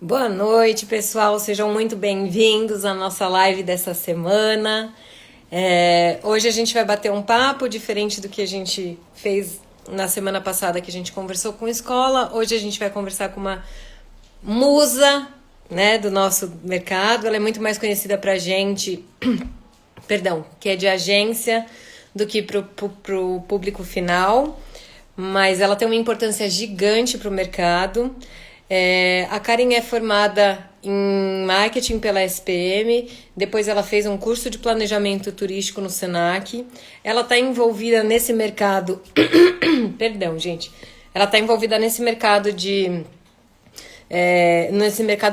Boa noite, pessoal. Sejam muito bem-vindos à nossa live dessa semana. Hoje a gente vai bater um papo diferente do que a gente fez na semana passada, que a gente conversou com a escola. Hoje a gente vai conversar com uma musa, né, do nosso mercado. Ela é muito mais conhecida pra gente, perdão, que é de agência do que pro público final, mas ela tem uma importância gigante para o mercado. A Karen é formada em marketing pela SPM, depois ela fez um curso de planejamento turístico no Senac. Ela está envolvida nesse mercado, perdão, gente. Ela está envolvida nesse mercado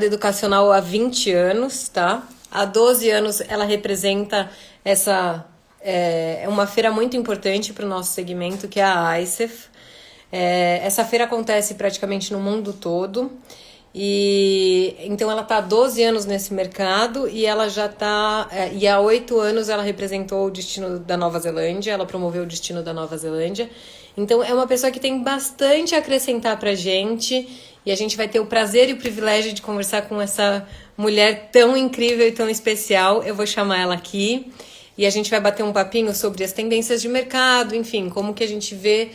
educacional há 20 anos, tá? Há 12 anos ela representa uma feira muito importante para o nosso segmento, que é a ICEF. Essa feira acontece praticamente no mundo todo. E então ela está há 12 anos nesse mercado e ela já está. E há 8 anos ela representou o destino da Nova Zelândia, ela promoveu o destino da Nova Zelândia. Então é uma pessoa que tem bastante a acrescentar pra gente e a gente vai ter o prazer e o privilégio de conversar com essa mulher tão incrível e tão especial. Eu vou chamar ela aqui e a gente vai bater um papinho sobre as tendências de mercado, enfim, como que a gente vê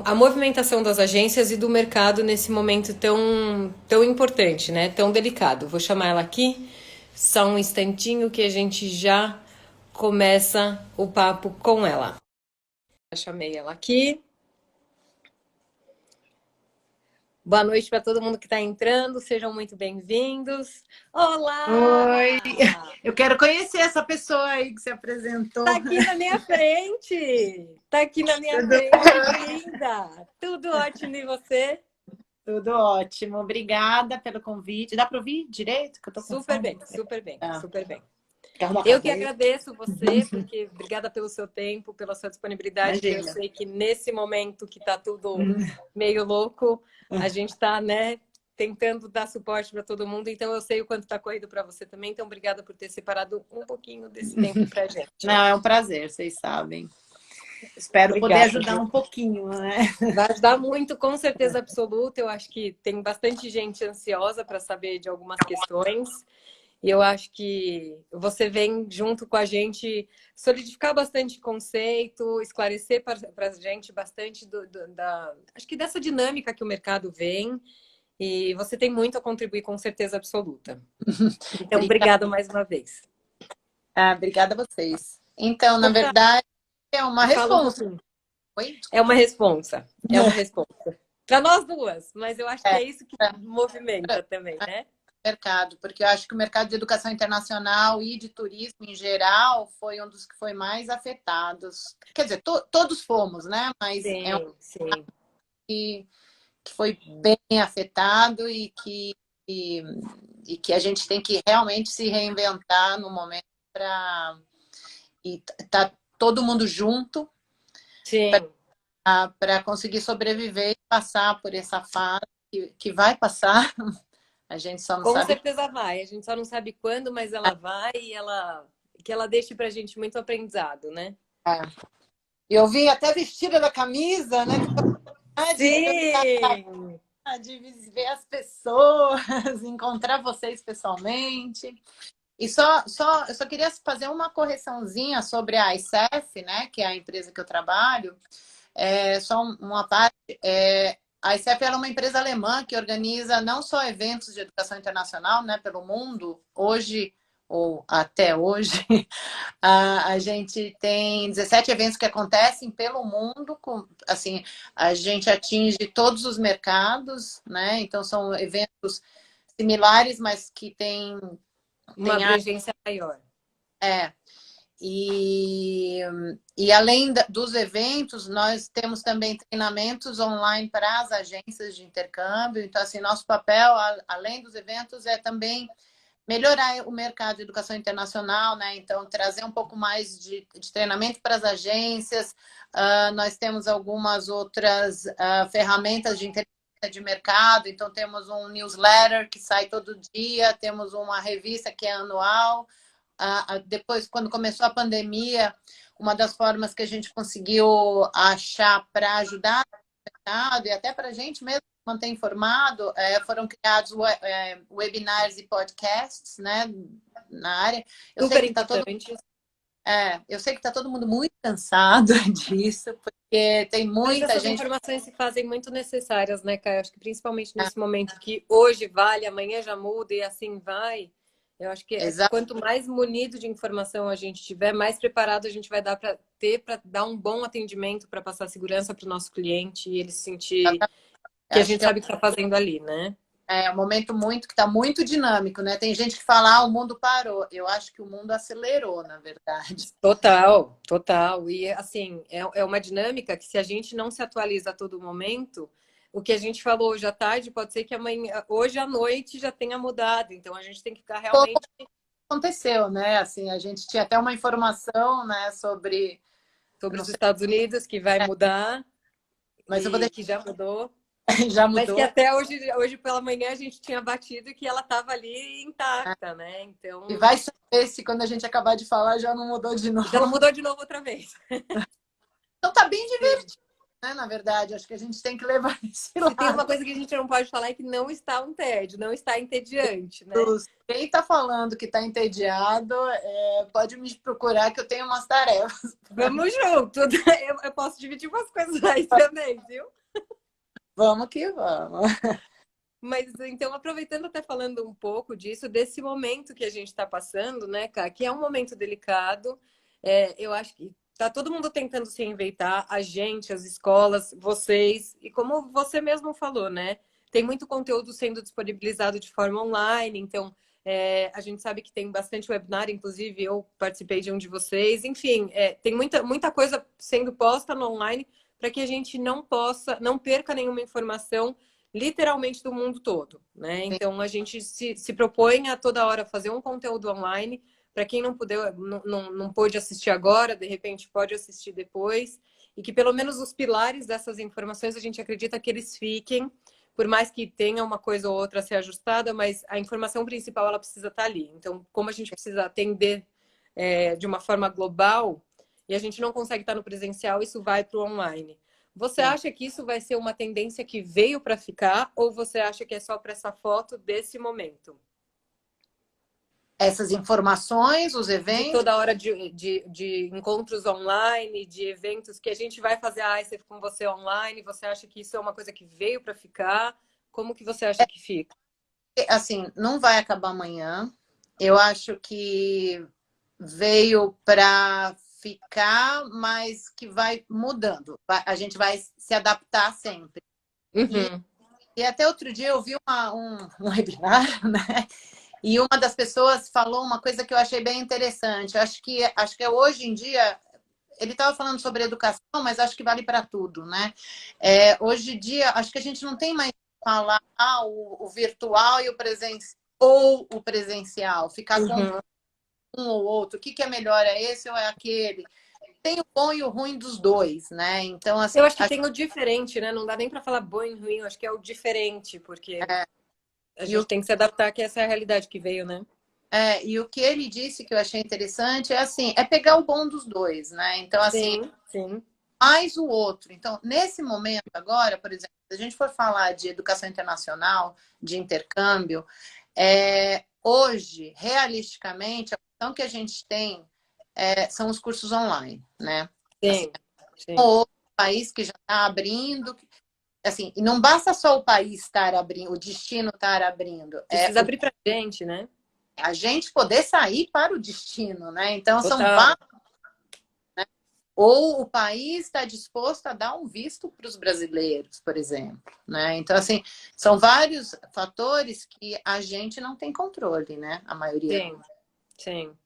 a movimentação das agências e do mercado nesse momento tão importante, né? Tão delicado. Vou chamar ela aqui, só um instantinho que a gente já começa o papo com ela. Já chamei ela aqui. Boa noite para todo mundo que está entrando, sejam muito bem-vindos. Oi, Olá! eu quero conhecer essa pessoa aí que se apresentou. Tá aqui na minha frente! Tá aqui na minha Tudo, frente, linda! Tudo ótimo e você? tudo ótimo, obrigada pelo convite. Dá para ouvir direito? Que eu tô com Super fome. bem, super bem, Tá. super bem. Quer arrumar Eu que café? agradeço você, porque obrigada pelo seu tempo, pela sua disponibilidade, que eu Imagina. sei que nesse momento que tá tudo meio louco, a gente tá, né, tentando dar suporte para todo mundo, então eu sei o quanto tá corrido para você também, então obrigada por ter separado um pouquinho desse tempo pra gente. Não, é um prazer, vocês sabem. Espero poder Obrigada, ajudar viu? um pouquinho, né? Vai ajudar muito, com certeza absoluta. Eu acho que tem bastante gente ansiosa para saber de algumas questões. E eu acho que você vem junto com a gente solidificar bastante conceito, esclarecer para a gente bastante acho que dessa dinâmica que o mercado vem. E você tem muito a contribuir com certeza absoluta. Então, Obrigada, obrigada mais uma vez. obrigada a vocês. Então, na Conta, verdade, é uma me fala um responsa. pouquinho. Oi, É uma desculpa. responsa. É uma responsa. Para nós duas, mas eu acho que É, é isso que movimenta também, né? mercado, porque eu acho que o mercado de educação internacional e de turismo em geral foi um dos que foi mais afetados. Quer dizer, todos fomos, né? Mas é um Sim, sim. que foi bem afetado e, e que a gente tem que realmente se reinventar no momento para e tá todo mundo junto Sim. para conseguir sobreviver e passar por essa fase que vai passar. A gente só não Com sabe. certeza vai. A gente só não sabe quando, mas ela vai e que ela deixe pra gente muito aprendizado, né? Eu vim até vestida da camisa, né? Sim! De ver as pessoas, encontrar vocês pessoalmente. E eu só queria fazer uma correçãozinha sobre a ICEF, né, que é a empresa que eu trabalho. Só uma parte. A ICEF é uma empresa alemã que organiza não só eventos de educação internacional, né, pelo mundo. Hoje, ou até hoje, a gente tem 17 eventos que acontecem pelo mundo. Assim, a gente atinge todos os mercados, né? Então, são eventos similares, mas que Uma tem abrangência maior. é, e além dos eventos, nós temos também treinamentos online para as agências de intercâmbio. Então, assim, nosso papel, além dos eventos, é também melhorar o mercado de educação internacional, né? Então, trazer um pouco mais de treinamento para as agências. Nós temos algumas outras ferramentas de inteligência de mercado. Então, temos um newsletter que sai todo dia, temos uma revista que é anual. Depois, quando começou a pandemia, uma das formas que a gente conseguiu achar para ajudar o mercado e até para a gente mesmo manter informado. Foram criados webinars e podcasts, né, na área. Eu sei Super que está todo, importante. eu sei que tá todo mundo muito cansado disso, porque tem Mas muita essas gente. informações se fazem muito necessárias, né, Caio? Acho que principalmente nesse momento que hoje vale, amanhã já muda e assim vai. Eu acho que quanto mais munido de informação a gente tiver, mais preparado a gente vai dar para ter para dar um bom atendimento, para passar segurança para o nosso cliente e ele se sentir que a Acho gente que é sabe o que está fazendo ali, né? um momento muito que está muito dinâmico, né? Tem gente que fala, o mundo parou. Eu acho que o mundo acelerou, na verdade. Total, total. E assim, é uma dinâmica que se a gente não se atualiza a todo momento, o que a gente falou hoje à tarde pode ser que amanhã, hoje à noite já tenha mudado. Então a gente tem que ficar Como realmente aconteceu, né? Assim, a gente tinha até uma informação, né, sobre, sobre não os sei, Estados Unidos que vai mudar mas eu vou e deixar, que já mudou. já Mas que mudou. até hoje pela manhã a gente tinha batido que ela estava ali intacta, né? E Então vai saber se quando a gente acabar de falar já não mudou de já não novo. mudou de novo outra vez. Então tá bem Sim. divertido, né? Na verdade, acho que a gente tem que levar esse Se tem uma lado. coisa que a gente não pode falar é que não está um tédio, não está entediante, né? Quem está falando que está entediado, pode me procurar que eu tenho umas tarefas. Vamos junto. Eu posso dividir umas coisas aí também, viu? Vamos que vamos. Mas então, aproveitando até falando um pouco disso, desse momento que a gente está passando, né, cara, que é um momento delicado, eu acho que tá todo mundo tentando se reinventar, a gente, as escolas, vocês, e como você mesmo falou, né? Tem muito conteúdo sendo disponibilizado de forma online, então a gente sabe que tem bastante webinar, inclusive eu participei de um de vocês, enfim, tem muita coisa sendo posta no online para que a gente não perca nenhuma informação literalmente do mundo todo, né? Então a gente se propõe a toda hora fazer um conteúdo online. Para quem não puder, não pôde assistir agora, de repente pode assistir depois, e que pelo menos os pilares dessas informações a gente acredita que eles fiquem, por mais que tenha uma coisa ou outra a ser ajustada, mas a informação principal ela precisa estar ali. Então, como a gente precisa atender de uma forma global e a gente não consegue estar no presencial, isso vai para o online. Você Sim. acha que isso vai ser uma tendência que veio para ficar ou você acha que é só para essa foto desse momento? Essas informações, os De eventos, toda hora de encontros online, de eventos que a gente vai fazer a ICEF com você online, você acha que isso é uma coisa que veio para ficar? Como que você acha que fica? assim, não vai acabar amanhã. Eu acho que veio para ficar, mas que vai mudando. A gente vai se adaptar sempre. E, Uhum. e até outro dia eu vi um webinar, né? E uma das pessoas falou uma coisa que eu achei bem interessante. Acho que hoje em dia ele estava falando sobre educação, mas acho que vale para tudo, né? Hoje em dia, acho que a gente não tem mais falar o virtual e o presencial, ficar com Uhum. um ou outro, o que é melhor, é esse ou é aquele? Tem o bom e o ruim dos dois, né? Então, assim, Eu acho que tem o diferente, né? Não dá nem para falar bom e ruim, eu acho que é o diferente, porque a e gente o, tem que se adaptar, que essa é a realidade que veio, né? e o que ele disse que eu achei interessante é assim, é pegar o bom dos dois, né? Então, assim, Sim, sim. mais o outro. Então, nesse momento agora, por exemplo, se a gente for falar de educação internacional, de intercâmbio, hoje, realisticamente, a opção que a gente tem são os cursos online, né? Assim, Sim, sim. outro país que já está abrindo, assim, e não basta só o país estar abrindo, o destino estar abrindo, Precisa abrir pra gente, né? a gente poder sair para o destino, né? Então, são Total. vários. Ou o país está disposto a dar um visto para os brasileiros, por exemplo, né? Então, assim, são vários fatores que a gente não tem controle, né? A maioria. Sim, sim.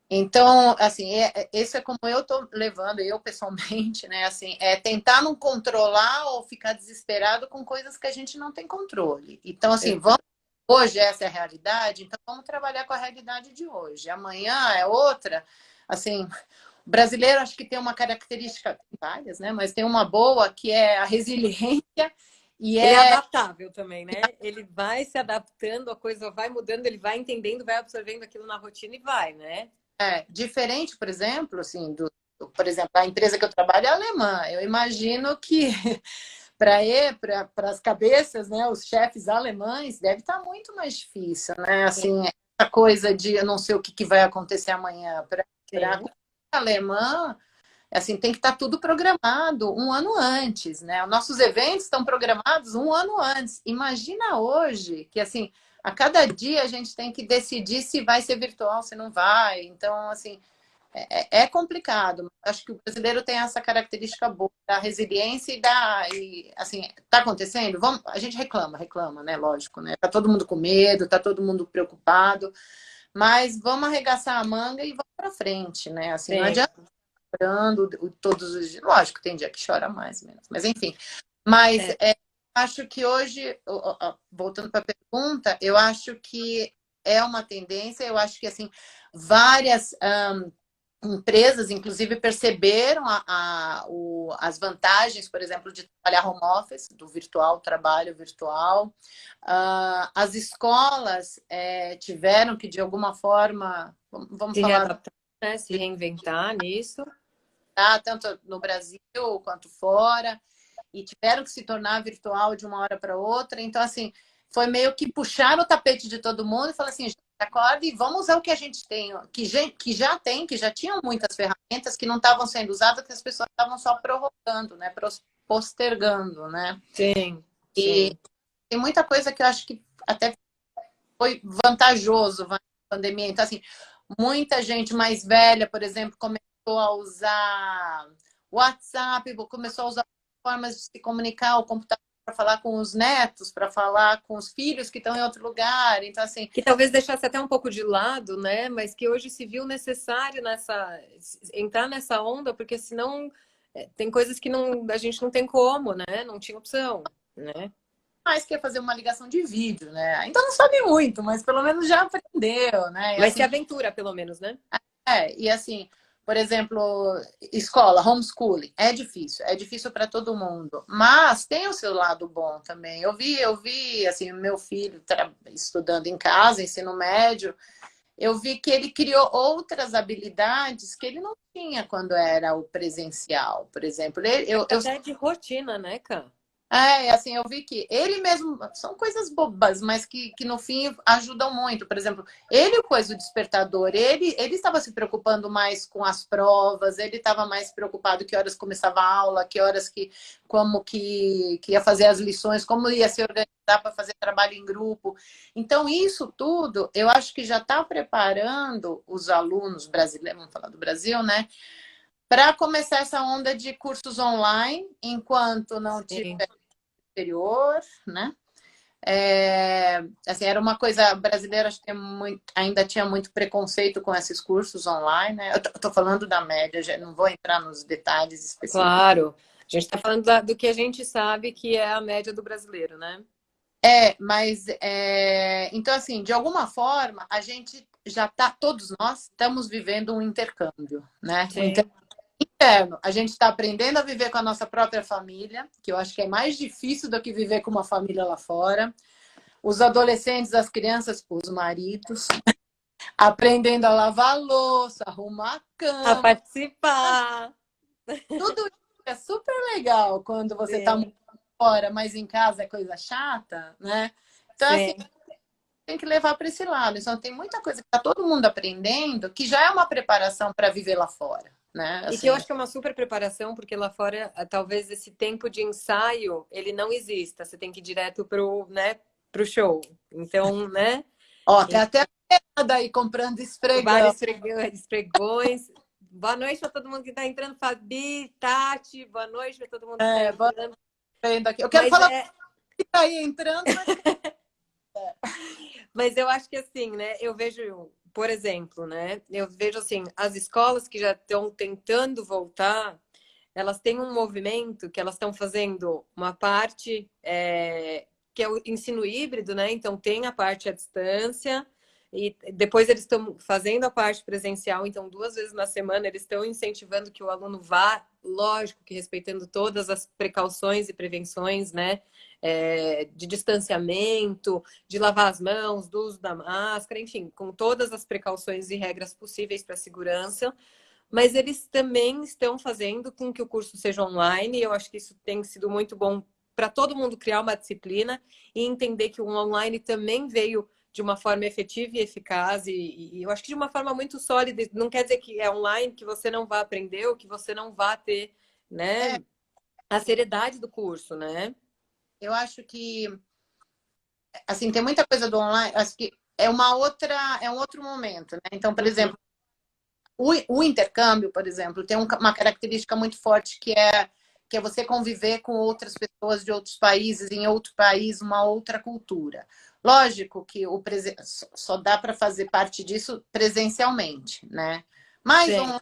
Então, assim, esse é como eu estou levando, eu pessoalmente, né? Assim, é tentar não controlar ou ficar desesperado com coisas que a gente não tem controle. Então, assim, hoje essa é a realidade, então vamos trabalhar com a realidade de hoje. Amanhã é outra. Assim, o brasileiro acho que tem uma característica, tem várias, né? Mas tem uma boa que é a resiliência e Ele é adaptável também, né? Ele vai se adaptando, a coisa vai mudando, ele vai entendendo, vai absorvendo aquilo na rotina e vai, né? diferente, por exemplo, assim, por exemplo, a empresa que eu trabalho é alemã. Eu imagino que para as cabeças, né, os chefes alemães, deve estar muito mais difícil, né? Assim, essa coisa de eu não sei o que vai acontecer amanhã. Para a alemã, assim, tem que estar tudo programado um ano antes, né? Os nossos eventos estão programados um ano antes. Imagina hoje que, assim, a cada dia a gente tem que decidir se vai ser virtual, se não vai. Então, assim, é complicado. Acho que o brasileiro tem essa característica boa da resiliência e assim, tá acontecendo? Vamos, a gente reclama, né? Lógico, né? Tá todo mundo com medo, tá todo mundo preocupado, mas vamos arregaçar a manga e vamos para frente, né? Assim, não adianta chorando todos os dias. Lógico, tem dia que chora mais, menos, mas enfim. Mas acho que hoje, voltando para a pergunta, eu acho que é uma tendência, eu acho que assim, várias empresas, inclusive, perceberam as vantagens, por exemplo, de trabalhar home office, do virtual, trabalho virtual. As escolas tiveram que, de alguma forma, vamos se falar, readaptar, né? Se reinventar nisso. tanto no Brasil quanto fora, e tiveram que se tornar virtual de uma hora para outra. Então, assim, foi meio que puxar o tapete de todo mundo e falar assim, gente, acorda e vamos usar o que a gente tem, que já tem, que já tinham muitas ferramentas que não estavam sendo usadas, que as pessoas estavam só prorrogando, né? Postergando, né? Sim, e sim. tem muita coisa que eu acho que até foi vantajoso na pandemia. Então, assim, muita gente mais velha, por exemplo, começou a usar WhatsApp, começou a usar formas de se comunicar, o computador para falar com os netos, para falar com os filhos que estão em outro lugar. Então, assim. Que talvez deixasse até um pouco de lado, né? Mas que hoje se viu necessário entrar nessa onda, porque senão tem coisas que a gente não tem como, né? Não tinha opção, né? Mais quer fazer uma ligação de vídeo, né? Ainda não sabe muito, mas pelo menos já aprendeu, né? E Vai ser assim, aventura, pelo menos, né? e assim, por exemplo, escola, homeschooling, é difícil para todo mundo, mas tem o seu lado bom também. Eu vi assim, meu filho estudando em casa, ensino médio, eu vi que ele criou outras habilidades que ele não tinha quando era o presencial, por exemplo. Até de rotina, né, cara? Assim, eu vi que ele mesmo, são coisas bobas, mas que no fim ajudam muito. Por exemplo, ele pôs o despertador, ele estava se preocupando mais com as provas, ele estava mais preocupado que horas começava a aula, que horas como que ia fazer as lições, como ia se organizar para fazer trabalho em grupo. Então, isso tudo, eu acho que já está preparando os alunos brasileiros, vamos falar do Brasil, né? Para começar essa onda de cursos online, enquanto não Sim. tiver exterior, né? Assim, era uma coisa brasileira, acho que ainda tinha muito preconceito com esses cursos online, né? Eu tô falando da média, já não vou entrar nos detalhes específicos. Claro. A gente está falando do que a gente sabe que é a média do brasileiro, né? Mas então assim, de alguma forma, a gente já tá, todos nós estamos vivendo um intercâmbio, né? Um Sim. interno. A gente está aprendendo a viver com a nossa própria família, que eu acho que é mais difícil do que viver com uma família lá fora. Os adolescentes, as crianças, os maridos, aprendendo a lavar a louça, arrumar a A cama. participar. Tudo isso é super legal quando você está Sim, fora, mas em casa é coisa chata, né? Então, assim, sim. tem que levar para esse lado. Então, tem muita coisa que está todo mundo aprendendo que já é uma preparação para viver lá fora, né? E que eu Assim, acho que é uma super preparação, porque lá fora, talvez esse tempo de ensaio, ele não exista. Você tem que ir direto pro show. Então, né? ó, tem até a daí comprando esfregão. Vários esfregões. Boa noite para todo mundo que está entrando. Fabi, Tati, boa noite para todo mundo que está Vou entrando. vendo aqui. Eu quero Mas falar que está aí entrando, mas Mas eu acho que assim, né? Eu vejo, por exemplo, né? Eu vejo assim, as escolas que já estão tentando voltar, elas têm um movimento que elas estão fazendo uma parte que é o ensino híbrido, né? Então tem a parte à distância e depois eles estão fazendo a parte presencial, então 2 vezes na semana eles estão incentivando que o aluno vá, lógico que respeitando todas as precauções e prevenções, né? De distanciamento, de lavar as mãos, do uso da máscara, enfim, com todas as precauções e regras possíveis para a segurança. Mas eles também estão fazendo com que o curso seja online, e eu acho que isso tem sido muito bom para todo mundo criar uma disciplina e entender que o online também veio de uma forma efetiva e eficaz, e eu acho que de uma forma muito sólida. Não quer dizer que é online que você não vai aprender ou que você não vai ter, É, né, a seriedade do curso, né? eu acho que assim, tem muita coisa do online, acho que é um outro momento, né? Então, por Uhum. exemplo, o intercâmbio, por exemplo, tem uma característica muito forte que é você conviver com outras pessoas de outros países, em outro país, uma outra cultura. Lógico que só dá para fazer parte disso presencialmente, né? Mas Sim.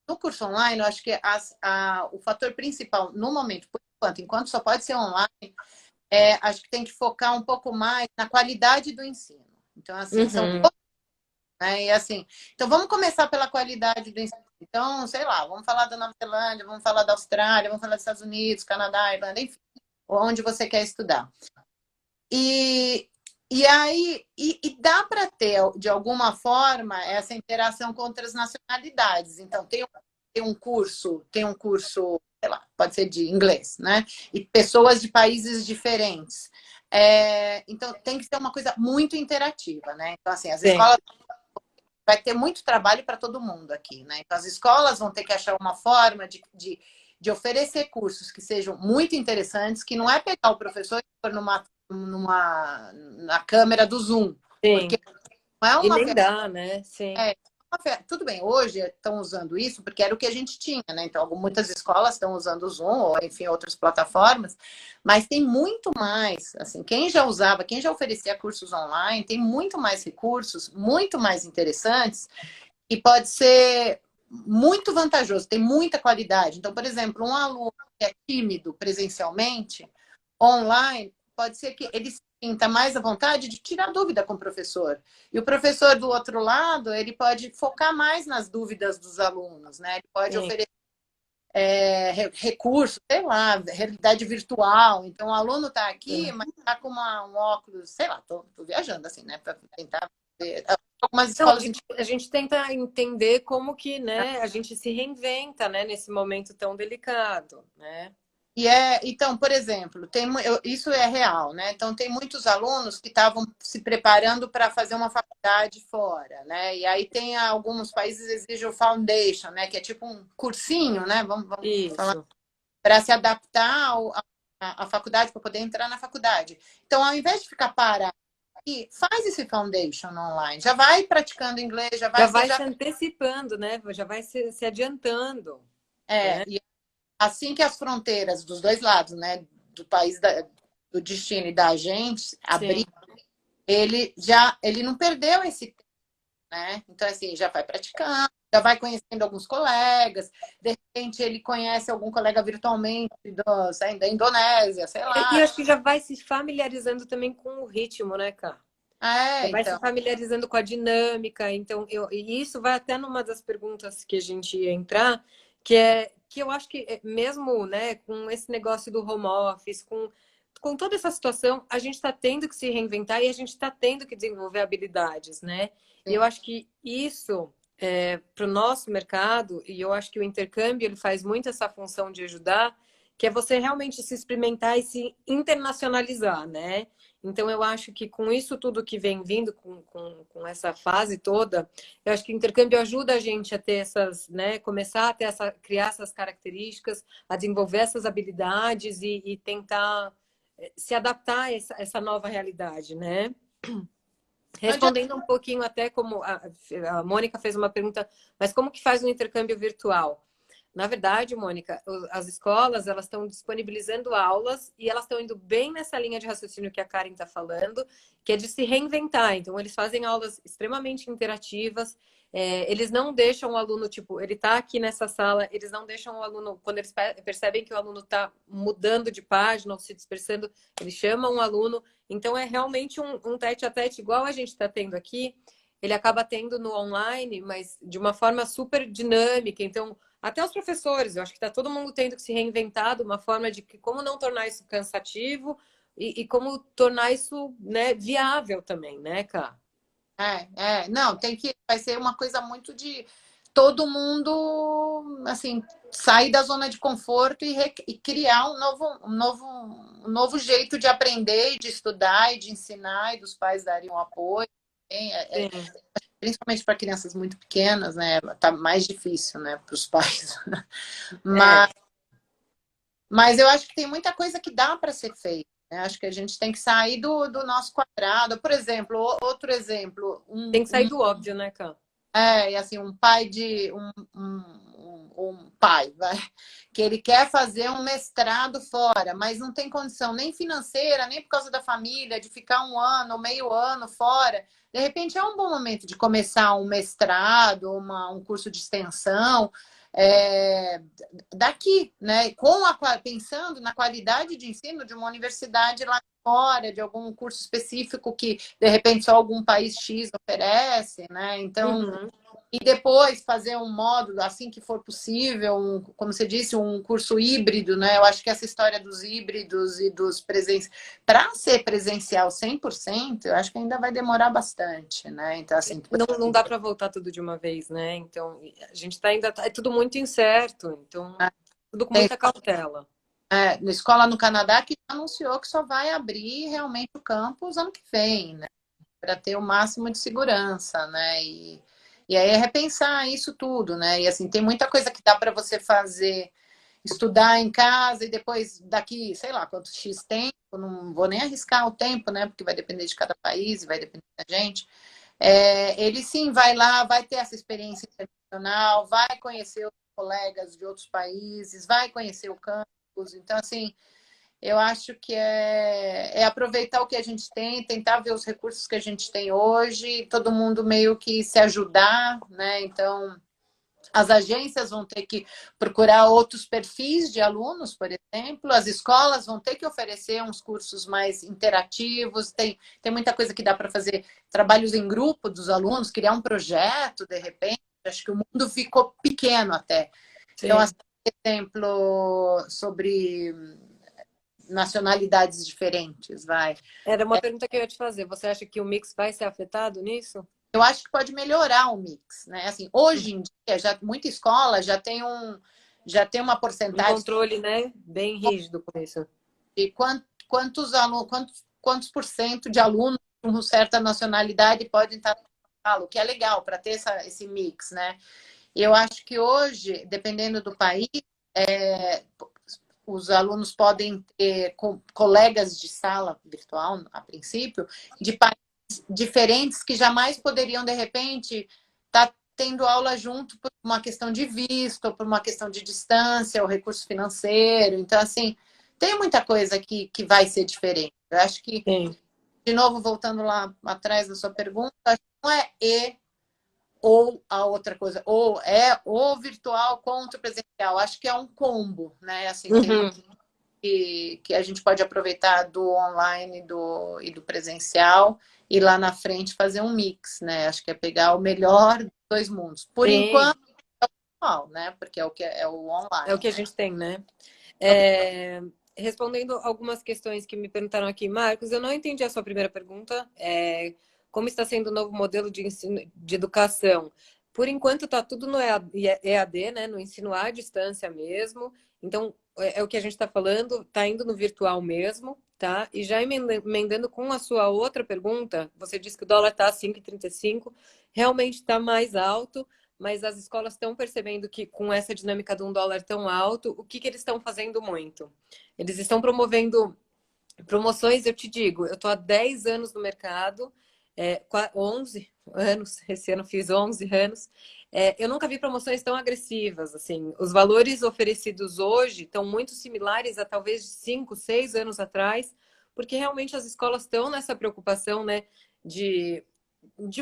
no curso online, eu acho que o fator principal no momento, por enquanto só pode ser online, acho que tem que focar um pouco mais na qualidade do ensino. Então, assim, são Uhum. né? E assim, então vamos começar pela qualidade do ensino. Então, sei lá, vamos falar da Nova Zelândia, vamos falar da Austrália, vamos falar dos Estados Unidos, Canadá, Irlanda, enfim, onde você quer estudar. E, e dá para ter, de alguma forma, essa interação com outras nacionalidades. Então, tem um curso, sei lá, pode ser de inglês, né? E pessoas de países diferentes. Então, tem que ser uma coisa muito interativa, né? Então, assim, as Sim. escolas vai ter muito trabalho para todo mundo aqui, né? Então, as escolas vão ter que achar uma forma de oferecer cursos que sejam muito interessantes, que não é pegar o professor e pôr na câmera do Zoom, porque Sim. não é E uma nem dá, né? Sim. tudo bem, hoje estão usando isso porque era o que a gente tinha, né? Então, muitas escolas estão usando o Zoom, ou enfim, outras plataformas, mas tem muito mais. Assim, quem já usava, quem já oferecia cursos online, tem muito mais recursos, muito mais interessantes, e pode ser muito vantajoso, tem muita qualidade. Então, por exemplo, um aluno que é tímido presencialmente, online, pode ser que ele sinta mais à vontade de tirar dúvida com o professor. E o professor do outro lado, ele pode focar mais nas dúvidas dos alunos, né? Ele pode Sim. oferecer recursos, sei lá, realidade virtual. Então, o aluno está aqui, mas está com um óculos, sei lá, tô viajando assim, né? Para tentar ver. Algumas Não, escolas a gente tenta entender como que, né, a gente se reinventa, né, nesse momento tão delicado, né? então, por exemplo, isso é real, né? Então, tem muitos alunos que estavam se preparando para fazer uma faculdade fora, né? E aí tem alguns países que exigem o foundation, né? Que é tipo um cursinho, né? Vamos falar, Isso. para se adaptar à faculdade, para poder entrar na faculdade. Então, ao invés de ficar parado aqui, faz esse foundation online, já vai praticando inglês, já Já vai, você vai já se antecipando, né? Já vai se adiantando, né? e assim que as fronteiras dos dois lados, né, do país do destino e da gente abrir, Sim. ele não perdeu esse tempo, né? Então assim, já vai praticando, já vai conhecendo alguns colegas, de repente ele conhece algum colega virtualmente da Indonésia, sei E lá. acho que já vai se familiarizando também com o ritmo, né, cara? Já vai se Então, familiarizando com a dinâmica. Então, e isso vai até numa das perguntas que a gente ia entrar, que é que eu acho que mesmo, né, com esse negócio do home office, com toda essa situação, a gente está tendo que se reinventar e a gente está tendo que desenvolver habilidades, né? E eu sim. acho que isso para o nosso mercado, e eu acho que o intercâmbio ele faz muito essa função de ajudar, que é você realmente se experimentar e se internacionalizar, né? Então, eu acho que com isso tudo que vem vindo, com essa fase toda, eu acho que o intercâmbio ajuda a gente a ter essas, né, começar a ter criar essas características, a desenvolver essas habilidades e tentar se adaptar a essa nova realidade, né? Não adianta, Respondendo um pouquinho até como a Mônica fez uma pergunta, mas como que faz um intercâmbio virtual? Na verdade, Mônica, as escolas elas estão disponibilizando aulas e elas estão indo bem nessa linha de raciocínio que a Karen está falando, que é de se reinventar. Então, eles fazem aulas extremamente interativas. Eles não deixam o aluno, tipo, ele está aqui nessa sala, eles não deixam o aluno, quando eles percebem que o aluno está mudando de página ou se dispersando, eles chamam o aluno. Então, é realmente um tete a tete, igual a gente está tendo aqui. Ele acaba tendo no online, mas de uma forma super dinâmica. Então, até os professores, eu acho que está todo mundo tendo que se reinventar de uma forma de como não tornar isso cansativo e como tornar isso, né, viável também, né, Cá? não, vai ser uma coisa muito de todo mundo, assim, sair da zona de conforto e criar um novo jeito de aprender, de estudar e de ensinar, e dos pais darem um apoio. Sim. Principalmente para crianças muito pequenas, né? Tá mais difícil, né, para os pais. É, Mas eu acho que tem muita coisa que dá para ser feita. Né? Acho que a gente tem que sair do nosso quadrado. Por exemplo, outro exemplo, tem que sair do óbvio, né, Cá? e assim, um pai de um pai, vai, que ele quer fazer um mestrado fora, mas não tem condição nem financeira, nem por causa da família, de ficar um ano, meio ano fora. De repente é um bom momento de começar um mestrado, um curso de extensão, é, daqui, né? Pensando na qualidade de ensino de uma universidade lá fora, de algum curso específico que de repente só algum país X oferece, né? Então, Uhum. e depois fazer um módulo, assim que for possível, como você disse, um curso híbrido, né? Eu acho que essa história dos híbridos e dos presenciais, para ser presencial 100%, eu acho que ainda vai demorar bastante, né? Então, assim, Não dá para voltar tudo de uma vez, né? Então, a gente tá ainda. É tudo muito incerto, então, tudo com tem muita cautela. na escola no Canadá que anunciou que só vai abrir realmente o campus ano que vem, né? Para ter o máximo de segurança, né? E aí é repensar isso tudo, né? E assim, tem muita coisa que dá para você fazer, estudar em casa e depois daqui, sei lá, quanto X tempo, não vou nem arriscar o tempo, né? Porque vai depender de cada país e vai depender da gente. Ele sim vai lá, vai ter essa experiência internacional, vai conhecer os colegas de outros países, vai conhecer o campus. Então, assim, eu acho que é aproveitar o que a gente tem, tentar ver os recursos que a gente tem hoje, todo mundo meio que se ajudar, né? Então, as agências vão ter que procurar outros perfis de alunos, por exemplo, as escolas vão ter que oferecer uns cursos mais interativos, tem muita coisa que dá para fazer, trabalhos em grupo dos alunos, criar um projeto, de repente, acho que o mundo ficou pequeno até. Então, Sim. assim, por exemplo, sobre nacionalidades diferentes, vai. Era uma pergunta que eu ia te fazer. Você acha que o mix vai ser afetado nisso? Eu acho que pode melhorar o mix, né? Assim, hoje em dia, já muita escola já tem uma Um porcentagem controle, né? Bem rígido com isso. de quantos alunos, quantos por cento de alunos com uma certa nacionalidade podem estar no intervalo, o que é legal para ter esse mix, né? E eu acho que hoje, dependendo do país, é, os alunos podem ter colegas de sala virtual, a princípio, de países diferentes que jamais poderiam, de repente, estar tendo aula junto por uma questão de visto, ou por uma questão de distância, ou recurso financeiro. Então, assim, tem muita coisa que vai ser diferente. Eu acho que, Sim. de novo, voltando lá atrás da sua pergunta, acho que não é ou a outra coisa, ou é o virtual contra o presencial. Acho que é um combo, né? Assim, tem Uhum. que a gente pode aproveitar do online e do presencial e lá na frente fazer um mix, né? Acho que é pegar o melhor dos dois mundos. Por Sim. enquanto, né? Porque é o que é o É o online. que a gente tem, né? É o que... É, respondendo algumas questões que me perguntaram aqui, Marcos, eu não entendi a sua primeira pergunta. Como está sendo o novo modelo de ensino de educação? Por enquanto está tudo no EAD, né? No ensino à distância mesmo. Então, é o que a gente está falando, está indo no virtual mesmo, tá? E já emendando com a sua outra pergunta, você disse que o dólar está a 5,35, realmente está mais alto, mas as escolas estão percebendo que com essa dinâmica de um dólar tão alto, o que, que eles estão fazendo muito? Eles estão promovendo promoções, eu te digo, eu estou há 10 anos no mercado, 11 anos, esse ano fiz 11 anos, eu nunca vi promoções tão agressivas, assim, os valores oferecidos hoje estão muito similares a talvez de 5, 6 anos atrás, porque realmente as escolas estão nessa preocupação, né, de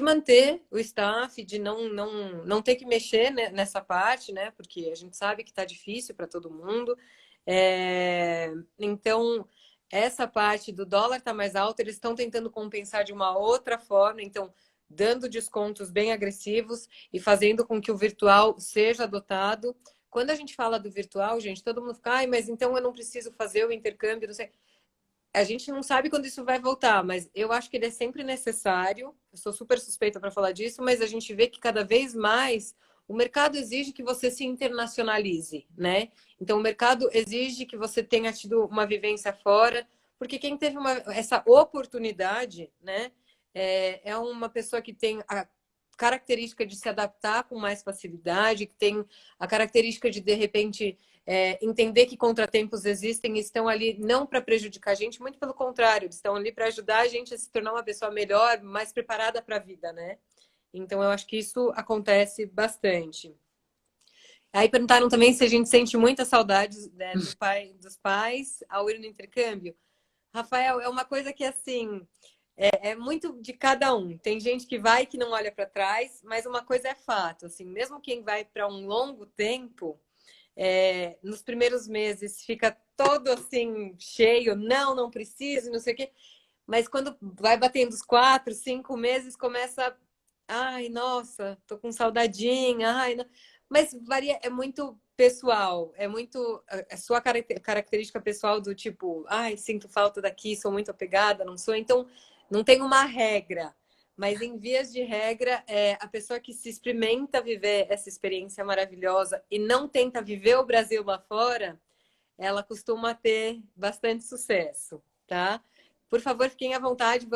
manter o staff, de não ter que mexer nessa parte, né? Porque a gente sabe que está difícil para todo mundo. Então, essa parte do dólar está mais alto, eles estão tentando compensar de uma outra forma, então, dando descontos bem agressivos e fazendo com que o virtual seja adotado. Quando a gente fala do virtual, gente, todo mundo fica, ai, mas então eu não preciso fazer o intercâmbio, não sei. A gente não sabe quando isso vai voltar, mas eu acho que ele é sempre necessário. Eu sou super suspeita para falar disso, mas a gente vê que cada vez mais O mercado exige que você se internacionalize, né? Então, o mercado exige que você tenha tido uma vivência fora, porque quem teve essa oportunidade, né, é uma pessoa que tem a característica de se adaptar com mais facilidade, que tem a característica de repente, entender que contratempos existem e estão ali não para prejudicar a gente, muito pelo contrário, eles estão ali para ajudar a gente a se tornar uma pessoa melhor, mais preparada para a vida, né? Então, eu acho que isso acontece bastante. Aí perguntaram também se a gente sente muita saudade, né, dos pais ao ir no intercâmbio. Rafael, é uma coisa que, assim, é muito de cada um. Tem gente que vai e que não olha para trás, mas uma coisa é fato, assim, mesmo quem vai para um longo tempo, nos primeiros meses fica todo assim, cheio, não preciso, não sei o quê. Mas quando vai batendo os 4, 5 meses, começa. Ai, nossa, tô com saudadinha. Ai, não. Mas varia, é muito pessoal, é muito a sua característica pessoal do tipo, ai, sinto falta daqui, sou muito apegada, não sou. Então, não tem uma regra. Mas em vias de regra, a pessoa que se experimenta viver essa experiência maravilhosa e não tenta viver o Brasil lá fora, ela costuma ter bastante sucesso, tá? Por favor, fiquem à vontade,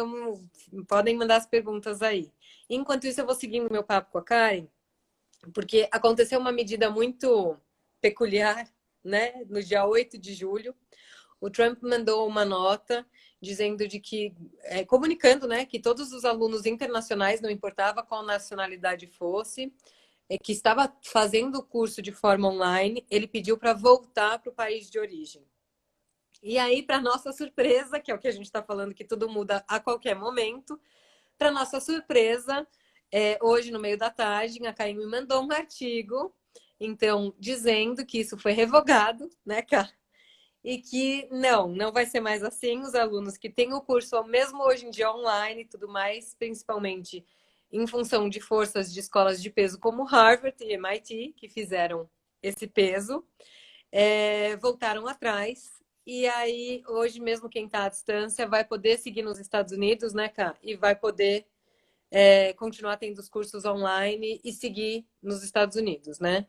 podem mandar as perguntas aí. Enquanto isso, eu vou seguindo meu papo com a Karen, porque aconteceu uma medida muito peculiar, né? No dia 8 de julho, o Trump mandou uma nota dizendo de que, comunicando, né, que todos os alunos internacionais, não importava qual nacionalidade fosse, que estava fazendo o curso de forma online, ele pediu para voltar para o país de origem. E aí, para nossa surpresa, que é o que a gente está falando, que tudo muda a qualquer momento, para nossa surpresa, hoje, no meio da tarde, a Caim me mandou um artigo, então, dizendo que isso foi revogado, né, cara? E que não vai ser mais assim. Os alunos que têm o curso, mesmo hoje em dia online e tudo mais, principalmente em função de forças de escolas de peso como Harvard e MIT, que fizeram esse peso, voltaram atrás. E aí, hoje mesmo, quem está à distância vai poder seguir nos Estados Unidos, né, Cá? E vai poder continuar tendo os cursos online e seguir nos Estados Unidos, né?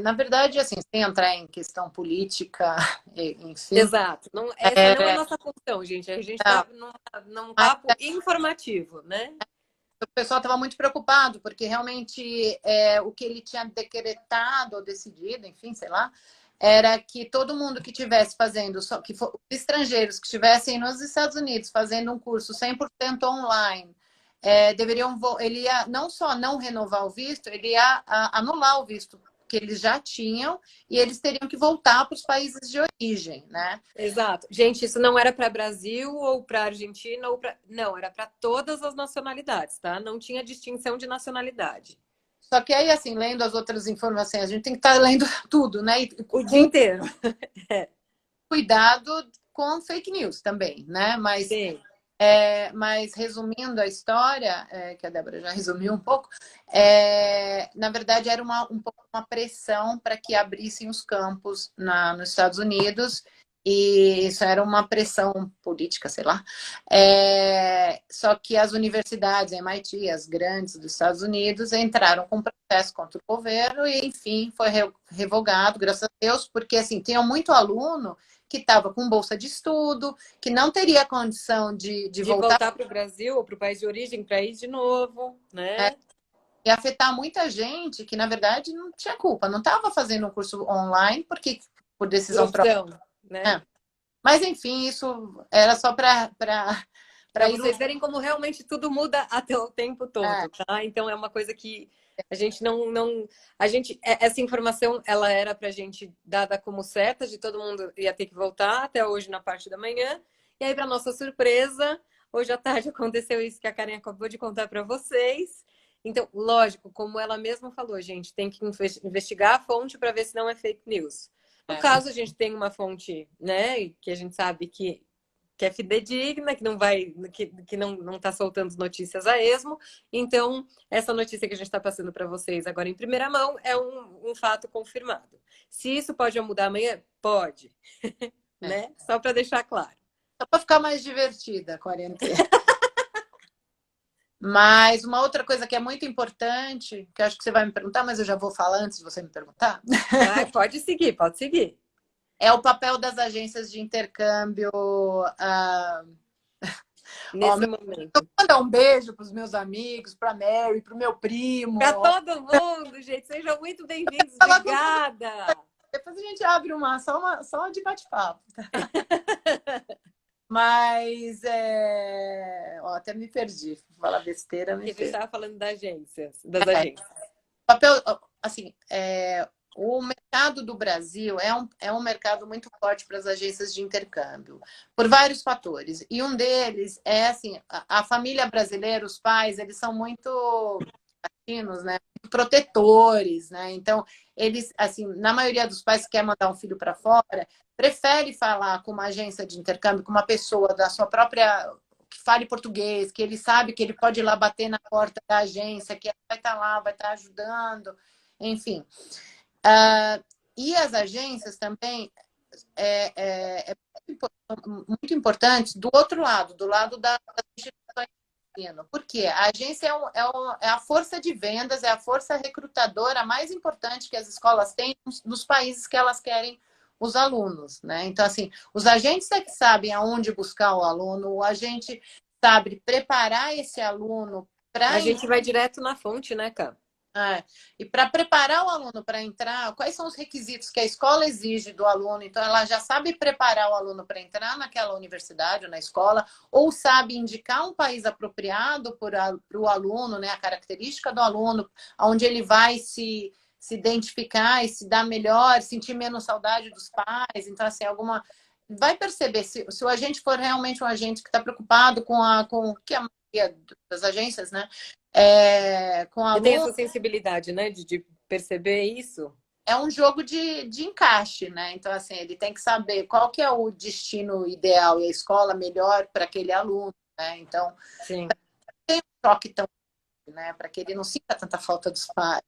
Na verdade, assim, sem entrar em questão política, enfim. Exato. Não, essa não é a nossa função, gente. A gente está Não, num mas papo informativo, né? o pessoal estava muito preocupado, porque realmente o que ele tinha decretado ou decidido, enfim, sei lá, era que todo mundo que estivesse fazendo, que for, estrangeiros que estivessem nos Estados Unidos fazendo um curso 100% online, ele ia não só não renovar o visto, ele ia anular o visto que eles já tinham e eles teriam que voltar para os países de origem, né? Exato. Gente, isso não era para Brasil ou para Argentina ou para. Não, era para todas as nacionalidades, tá? Não tinha distinção de nacionalidade. Só que aí, assim, lendo as outras informações, a gente tem que estar lendo tudo, né? E O dia inteiro. cuidado com fake news também, né? Sim. Mas resumindo a história, que a Débora já resumiu um pouco, na verdade era um pouco uma pressão para que abrissem os campos nos Estados Unidos, e isso era uma pressão política, sei lá. Só que as universidades, a MIT, as grandes dos Estados Unidos, entraram com processo contra o governo e, enfim, foi revogado, graças a Deus, porque assim, tinha muito aluno que estava com bolsa de estudo, que não teria condição de voltar. Voltar para o Brasil ou para o país de origem para ir de novo, né? E afetar muita gente que, na verdade, não tinha culpa, não estava fazendo um curso online porque por Por decisão própria. opção, né? Mas, enfim, isso era só para Para vocês verem como realmente tudo muda até o tempo todo, tá? Então é uma coisa que a gente essa informação ela era para a gente dada como certa, de todo mundo ia ter que voltar até hoje na parte da manhã. E aí, para nossa surpresa, hoje à tarde aconteceu isso que a Karen acabou de contar para vocês. Então, lógico, como ela mesma falou, gente, tem que investigar a fonte para ver se não é fake news. No caso, a gente tem uma fonte, né, que a gente sabe que é fidedigna, que não vai, que não está soltando notícias a esmo. Então, essa notícia que a gente está passando para vocês agora em primeira mão é um fato confirmado. Se isso pode mudar amanhã, pode, né? Só para deixar claro. Só para ficar mais divertida a quarentena. Mas uma outra coisa que é muito importante, que eu acho que você vai me perguntar, mas eu já vou falar antes de você me perguntar, Vai, pode seguir, pode seguir. é o papel das agências de intercâmbio. Ó, Nesse eu momento. vou mandar um beijo para os meus amigos, para a Mary, para o meu Para primo. todo mundo, gente. Sejam muito bem-vindos. Falar com todo. Obrigada. Depois a gente abre só uma de bate-papo. Mas ó, até me perdi. Vou falar besteira, Que me a gente perdi. estava falando das agências, das agências. Papel, assim, o mercado do Brasil é um mercado muito forte para as agências de intercâmbio, por vários fatores. E um deles é, assim, a família brasileira, os pais, eles são muito latinos, né? Muito protetores, né? Então, eles, assim, na maioria dos pais que quer mandar um filho para fora, prefere falar com uma agência de intercâmbio, com uma pessoa da sua própria que fale português, que ele sabe que ele pode ir lá bater na porta da agência, que ela vai estar lá, vai estar ajudando, enfim. E as agências também é muito importante do outro lado, do lado das instituições de ensino. Por quê? A agência é a força de vendas, é a força recrutadora mais importante que as escolas têm nos países que elas querem os alunos, né? Então, assim, os agentes é que sabem aonde buscar o aluno, o agente sabe preparar esse aluno A para gente vai direto na fonte, né, Cá? e para preparar o aluno para entrar, quais são os requisitos que a escola exige do aluno? Então, ela já sabe preparar o aluno para entrar naquela universidade ou na escola, ou sabe indicar um país apropriado para o aluno, né? A característica do aluno, onde ele vai se identificar e se dar melhor, sentir menos saudade dos pais. Então, assim, alguma. Vai perceber se o agente for realmente um agente que está preocupado com o que a maioria das agências, né? Com Que tem aluno, essa sensibilidade, né, de perceber isso. é um jogo de encaixe, né? Então, assim, ele tem que saber qual que é o destino ideal e a escola melhor para aquele aluno, né? Então, Sim. tem um toque tão, né? Para que ele não sinta tanta falta dos pais.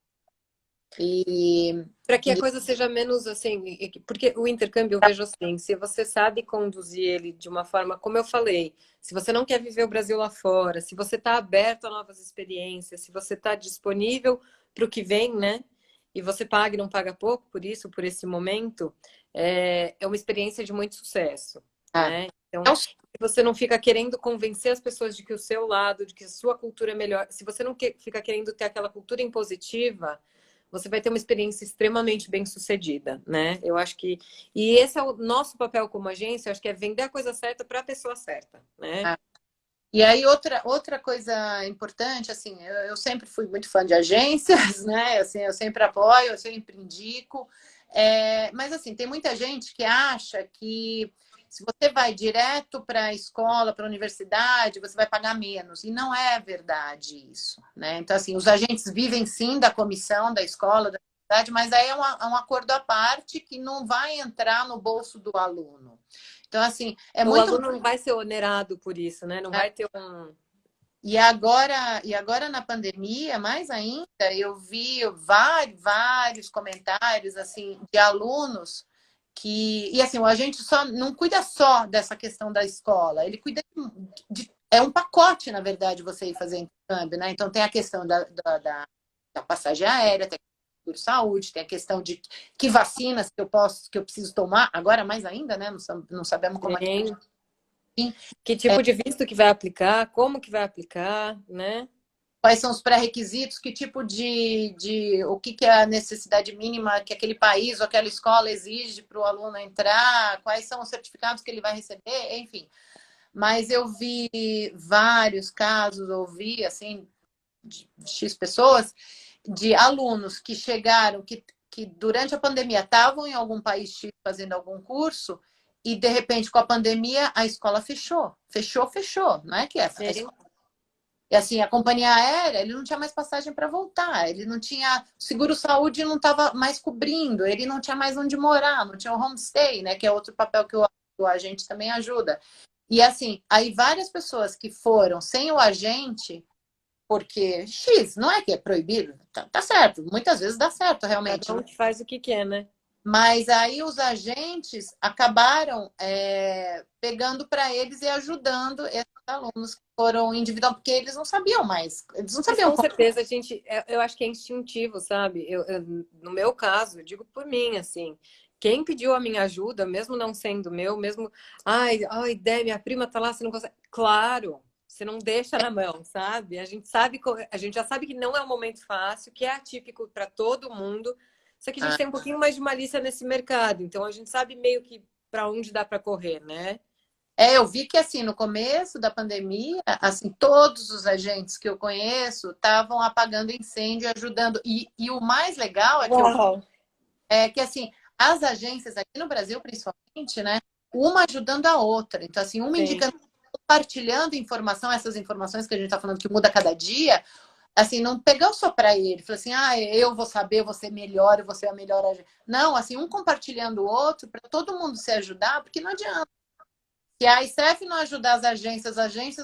E, Para que a e coisa seja menos assim, porque o intercâmbio eu vejo assim, se você sabe conduzir ele de uma forma, como eu falei, se você não quer viver o Brasil lá fora, se você está aberto a novas experiências, se você está disponível para o que vem, né? E você paga e não paga pouco por isso, por esse momento, é uma experiência de muito sucesso, é, né? Então, é um, se você não fica querendo convencer as pessoas de que o seu lado, de que a sua cultura é melhor, se você não fica querendo ter aquela cultura impositiva, você vai ter uma experiência extremamente bem sucedida, né? Eu acho que. E esse é o nosso papel como agência, acho que é vender a coisa certa para a pessoa certa, né? é. E aí, outra coisa importante, assim, eu sempre fui muito fã de agências, né? Assim, eu sempre apoio, eu sempre indico. Mas, assim, tem muita gente que acha que se você vai direto para a escola, para a universidade, você vai pagar menos. E não é verdade isso, né? Então, assim, os agentes vivem sim da comissão da escola, da universidade, mas aí é um acordo à parte que não vai entrar no bolso do aluno. Então, assim, é O muito. aluno não vai ser onerado por isso, né? Não vai ter um. E agora na pandemia, mais ainda, eu vi vários comentários assim de alunos e assim, a gente só não cuida só dessa questão da escola, ele cuida é um pacote, na verdade, você ir fazer intercâmbio, né? Então tem a questão da passagem aérea, tem a questão de saúde, tem a questão de que vacinas que eu preciso tomar, agora mais ainda, né? Não sabemos como é que Tem. é. Que tipo de visto que vai aplicar, como que vai aplicar, né? Quais são os pré-requisitos, que tipo o que é a necessidade mínima que aquele país ou aquela escola exige para o aluno entrar, quais são os certificados que ele vai receber, enfim. Mas eu vi vários casos, ouvi, assim, de X pessoas, de alunos que chegaram, que durante a pandemia estavam em algum país X fazendo algum curso, e de repente, com a pandemia, a escola fechou. Fechou. Não é que a Sim. escola. E assim, a companhia aérea, ele não tinha mais passagem para voltar, ele não tinha. Seguro-saúde não estava mais cobrindo, ele não tinha mais onde morar, não tinha o homestay, né? Que é outro papel que o agente também ajuda. E assim, aí várias pessoas que foram sem o agente, porque X, não é que é proibido, tá certo, muitas vezes dá certo, realmente. Cada um que faz o que quer, né? Mas aí os agentes acabaram pegando para eles e ajudando esses alunos que foram individual, porque eles não sabiam mais, eles não Mas sabiam com como. certeza a gente, eu acho que é instintivo, sabe? No meu caso, eu digo por mim, assim, quem pediu a minha ajuda, mesmo não sendo meu, mesmo, ai, Dé, minha prima tá lá, você não consegue. Claro, você não deixa na mão, sabe? A gente sabe, a gente já sabe que não é um momento fácil, que é atípico para todo mundo, só que a gente Ah, tem um pouquinho mais de malícia nesse mercado, então a gente sabe meio que para onde dá para correr, né? eu vi que assim, no começo da pandemia, assim, todos os agentes que eu conheço estavam apagando incêndio, ajudando. E o mais legal é que eu vi Uau! que assim, as agências aqui no Brasil, principalmente, né, uma ajudando a outra. Então, assim, uma Sim, indicando, compartilhando informação, essas informações que a gente está falando que muda a cada dia, assim, não pegou só para ele, falou assim, eu vou saber, eu vou ser melhor, eu vou ser a melhor agente. Não, assim, um compartilhando o outro para todo mundo se ajudar, porque não adianta. Se a ICEF não ajudar as agências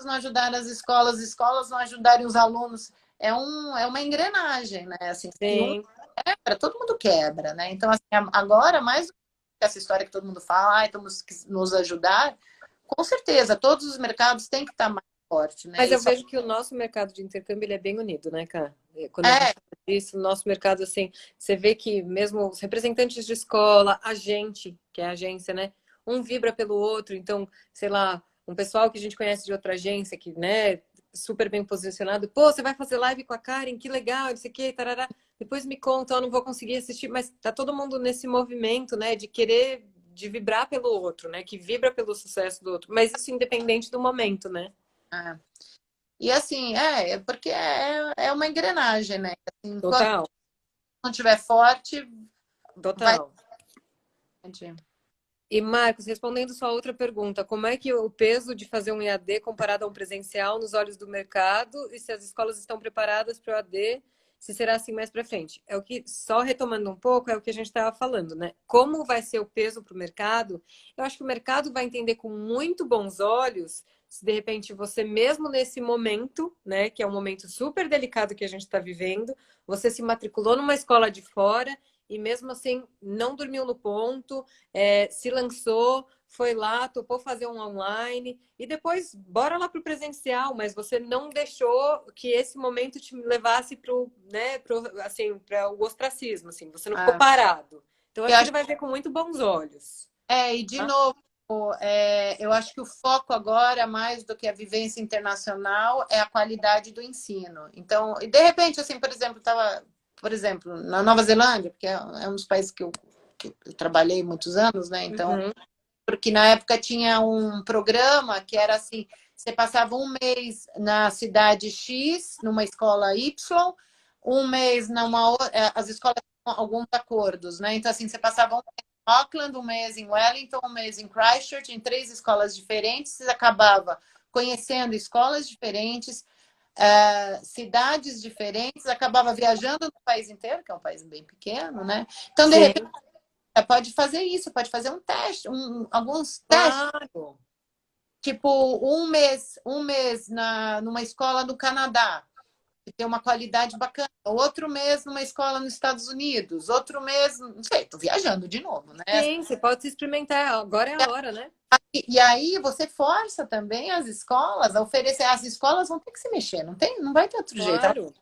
não ajudarem as escolas não ajudarem os alunos, é uma engrenagem, né? Assim, se um sim. quebra, todo mundo quebra, né? Então, assim, agora, mais do que essa história que todo mundo fala, temos que nos ajudar, com certeza, todos os mercados têm que estar mais fortes, né? Mas eu Isso vejo que o nosso mercado de intercâmbio ele é bem unido, né, cara? Quando a é, gente fala disso, o nosso mercado, assim, você vê que mesmo os representantes de escola, a gente, que é a agência, né? Um vibra pelo outro. Então, sei lá, um pessoal que a gente conhece de outra agência, que, né, super bem posicionado. Pô, você vai fazer live com a Karen? Que legal, não sei o quê, tarará. Depois me conta, eu não vou conseguir assistir. Mas tá todo mundo nesse movimento, né, de querer, de vibrar pelo outro, né? Que vibra pelo sucesso do outro. Mas isso independente do momento, né? é. E assim, porque é uma engrenagem, né? Assim, enquanto Total. não estiver forte, vai. Total. E, Marcos, respondendo sua outra pergunta, como é que o peso de fazer um EAD comparado a um presencial nos olhos do mercado e se as escolas estão preparadas para o EAD, se será assim mais para frente? É o que, só retomando um pouco, é o que a gente estava falando, né? Como vai ser o peso para o mercado? Eu acho que o mercado vai entender com muito bons olhos se de repente você mesmo nesse momento, né, que é um momento super delicado que a gente está vivendo, você se matriculou numa escola de fora e mesmo assim não dormiu no ponto, se lançou, foi lá, topou fazer um online e depois bora lá para o presencial, mas você não deixou que esse momento te levasse para o, né, assim, para o ostracismo, assim, você não ficou É. parado. Então Eu acho que ele vai ver com muito bons olhos. E de Tá? novo, eu acho que o foco agora, mais do que a vivência internacional, é a qualidade do ensino. Então, e de repente, assim, por exemplo, estava, por exemplo, na Nova Zelândia, porque é um dos países que eu trabalhei muitos anos, né? Então, Uhum. porque na época tinha um programa que era assim, você passava um mês na cidade X, numa escola Y, um mês numa outra, as escolas tinham alguns acordos, né? Então, assim, você passava um mês em Auckland, um mês em Wellington, um mês em Christchurch, em 3 escolas diferentes, você acabava conhecendo escolas diferentes, cidades diferentes, acabava viajando no país inteiro, que é um país bem pequeno, né? Então, de repente, Sim, você pode fazer isso, pode fazer um teste, alguns testes, claro. tipo um mês numa escola no Canadá, que tem uma qualidade bacana, outro mês numa escola nos Estados Unidos, outro mês, não sei, estou viajando de novo, né? Sim, você pode se experimentar. Agora é a hora, né? E aí você força também as escolas a oferecer, as escolas vão ter que se mexer, não vai ter outro jeito. Elas vão Claro.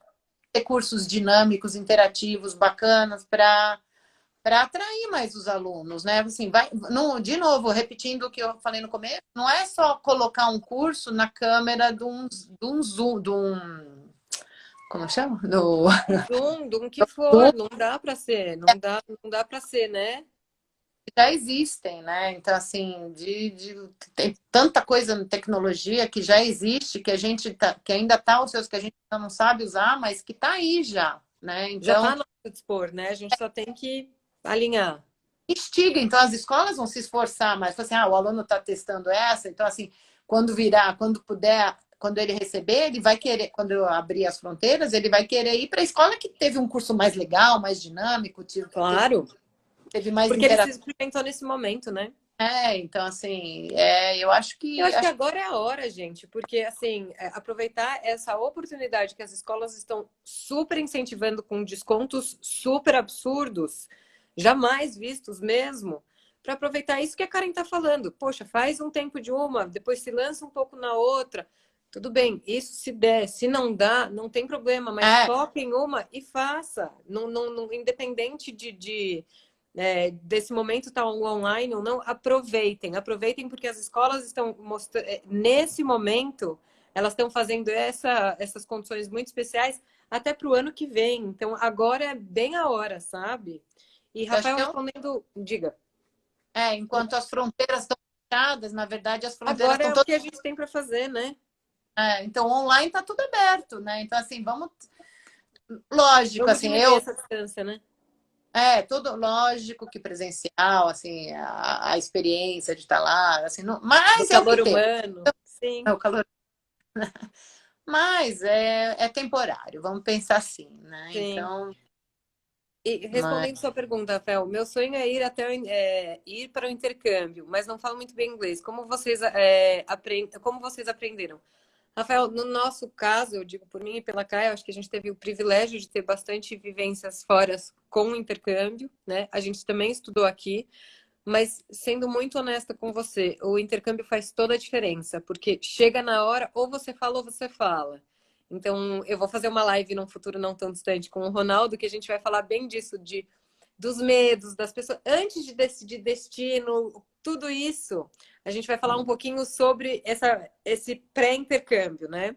ter cursos dinâmicos, interativos, bacanas para atrair mais os alunos, né? Assim, não, de novo, repetindo o que eu falei no começo, não é só colocar um curso na câmera de um Zoom, como chama? De um que for, não dá para ser, não dá para ser, né? Já existem, né? Então, assim, tem tanta coisa na tecnologia que já existe, que a gente que ainda está os seus que a gente ainda não sabe usar, mas que está aí já, né? Já está Então, a nosso dispor, né? A gente só tem que alinhar. instiga, então as escolas vão se esforçar mais. Assim, o aluno está testando essa, então assim, quando virar, quando puder, quando ele receber, ele vai querer, quando eu abrir as fronteiras, ele vai querer ir para a escola que teve um curso mais legal, mais dinâmico, Claro, teve mais porque ele se interação. experimentou nesse momento, né? Então assim, eu acho Eu que acho que agora é a hora, gente, porque assim, aproveitar essa oportunidade que as escolas estão super incentivando com descontos super absurdos. jamais vistos mesmo, para aproveitar isso que a Karen está falando. Poxa, faz um tempo de uma, depois se lança um pouco na outra. Tudo bem, isso se der, se não dá, não tem problema, mas É, foque em uma e faça. Independente desse momento estar online ou não, aproveitem. Aproveitem porque as escolas estão mostrando, nesse momento, elas estão fazendo essas condições muito especiais até para o ano que vem. Então, agora é bem a hora, sabe? E eu acho Rafael que respondendo, diga. enquanto as fronteiras estão fechadas, na verdade, as fronteiras Agora estão é o todas. que a gente tem para fazer, né? Então, online está tudo aberto, né? Então, assim, vamos. Lógico, Vamos assim, diminuir essa distância, né? tudo lógico que presencial, assim, a experiência de estar lá, assim, Do mas é o que calor tem. humano. É Sim, o calor. Mas é temporário, vamos pensar assim, né? sim. Então, E mas respondendo sua pergunta, Rafael, meu sonho é ir ir para o intercâmbio, mas não falo muito bem inglês. Como vocês aprenderam? Rafael, no nosso caso, eu digo por mim e pela Caia, acho que a gente teve o privilégio de ter bastante vivências fora com o intercâmbio, né? A gente também estudou aqui, mas sendo muito honesta com você, o intercâmbio faz toda a diferença, porque chega na hora, ou você fala ou você fala. Então, eu vou fazer uma live num futuro não tão distante com o Ronaldo, que a gente vai falar bem disso, dos medos das pessoas, antes de decidir destino, tudo isso. A gente vai falar um pouquinho sobre esse pré-intercâmbio, né?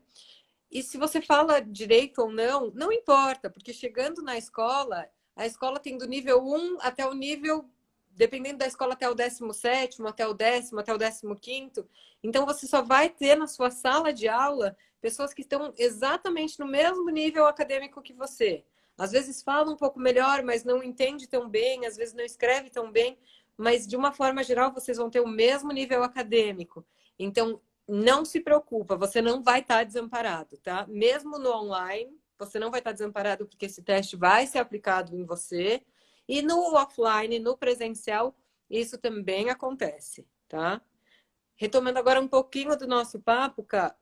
E se você fala direito ou não, não importa, porque chegando na escola, a escola tem do nível 1 até o nível, dependendo da escola, até o 17º, até o 10º, até o 15º. Então, você só vai ter na sua sala de aula pessoas que estão exatamente no mesmo nível acadêmico que você. Às vezes fala um pouco melhor, mas não entende tão bem, às vezes não escreve tão bem, mas de uma forma geral vocês vão ter o mesmo nível acadêmico. Então, não se preocupa, você não vai estar desamparado, tá? Mesmo no online, você não vai estar desamparado porque esse teste vai ser aplicado em você. E no offline, no presencial, isso também acontece, tá? Retomando agora um pouquinho do nosso papo, Cá,